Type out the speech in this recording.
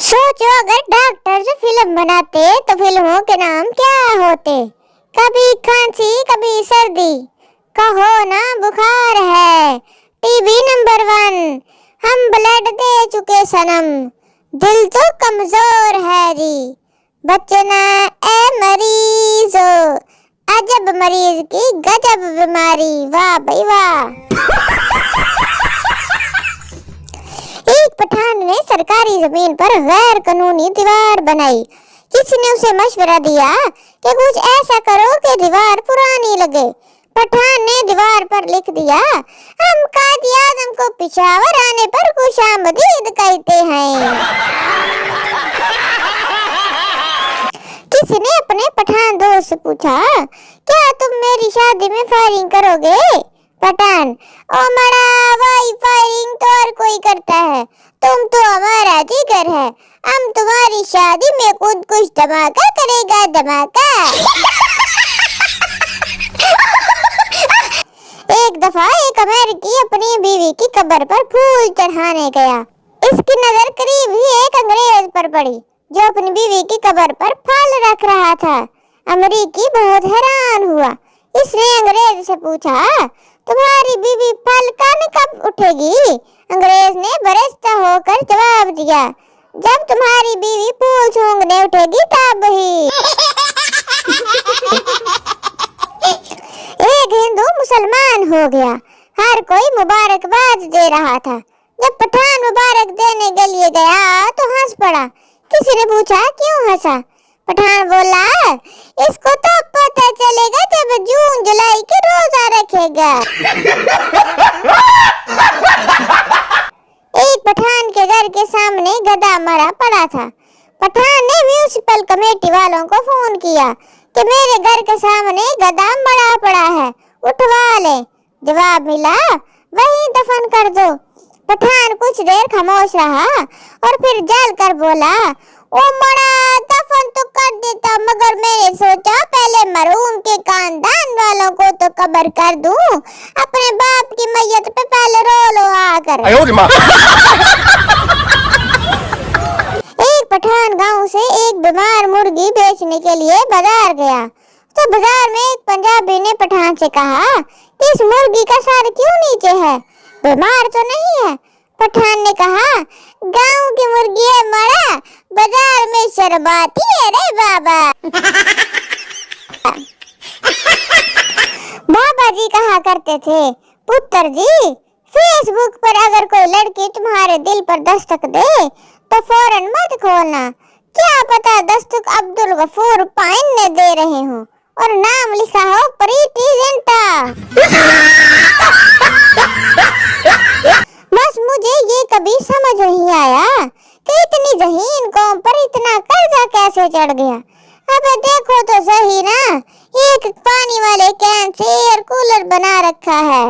सोचो अगर डॉक्टर से फिल्म बनाते तो फिल्मों के नाम क्या होते? कभी खांसी कभी सर्दी, कहो ना बुखार है टीबी नंबर 1, हम ब्लड दे चुके सनम, दिल तो कमजोर है जी, बचना ए मरीजो, अजब मरीज की गजब बीमारी, वाह भाई वाह। एक पठान ने सरकारी जमीन पर गैर कानूनी दीवार बनाई। किसी ने उसे मशवरा दिया कि कुछ ऐसा करो कि दीवार पुरानी लगे। पठान ने दीवार पर लिख दिया, हम कायदे आज़म को पेशावर आने पर खुशामदीद कहते हैं। किसी ने अपने पठान दोस्त से पूछा, क्या तुम मेरी शादी में फायरिंग करोगे? पठान, ओ मरा भाई, फायरिंग तो हर कोई करता है, तुम तो हमारा जिगर है, हम तुम्हारी शादी में खुद कुछ धमाका करेगा, धमाका। एक दफा एक अमेरिकी अपनी बीवी की कब्र पर फूल चढ़ाने गया। इसकी नजर करीब ही एक अंग्रेज पर पड़ी जो अपनी बीवी की कब्र पर फल रख रहा था। अमेरिकी बहुत हैरान हुआ। इसने अंग्रेज से पूछा, तुम्हारी बीवी फल खाने कब उठेगी? अंग्रेज ने बरसता होकर जवाब दिया, जब तुम्हारी बीवी फूल सूंघने उठेगी तब ही। एक हिंदू मुसलमान हो गया। हर कोई मुबारकबाद दे रहा था। जब पठान मुबारक देने के लिए गया तो हंस पड़ा। किसी ने पूछा, क्यों हंसा? पठान बोला, इसको तो पता चलेगा जब जून जुलाई के रोजा रखेगा। एक पठान के घर के सामने गधा मरा पड़ा था। पठान ने म्युनिसिपल कमेटी वालों को फोन किया कि मेरे घर के सामने गधा मरा पड़ा है, उठवा ले। जवाब मिला, वहीं दफन कर दो। पठान कुछ देर खामोश रहा और फिर जल कर बोला, ओ मरा, दफन तो कर देता, मगर मैंने सोचा पहले मरहूम के खानदान वालों को तो कब्र कर दूं, अपने बाप की मैयत पे पहले रो लो आकर। एक पठान गांव से एक बीमार मुर्गी बेचने के लिए बाजार गया तो बाजार में एक पंजाबी ने पठान से कहा कि इस मुर्गी का सर क्यों नीचे है, बीमार तो नहीं है? पठान ने कहा, गांव की मुर्गी है मरा, बाजार में शर्माती है रे बाबा। बाबा जी कहा करते थे, पुत्र जी, फेसबुक पर अगर कोई लड़की तुम्हारे दिल पर दस्तक दे तो फौरन मत खोलना, क्या पता दस्तक अब्दुल गफूर पाइन ने दे रहे हो और नाम लिखा हो प्रीति जिंटा। बस मुझे ये कभी समझ नहीं आया कि इतनी ज़हीन कौम पर इतना कर्जा कैसे चढ़ गया। अब देखो तो सही ना, एक पानी वाले कैन से एयर कूलर बना रखा है।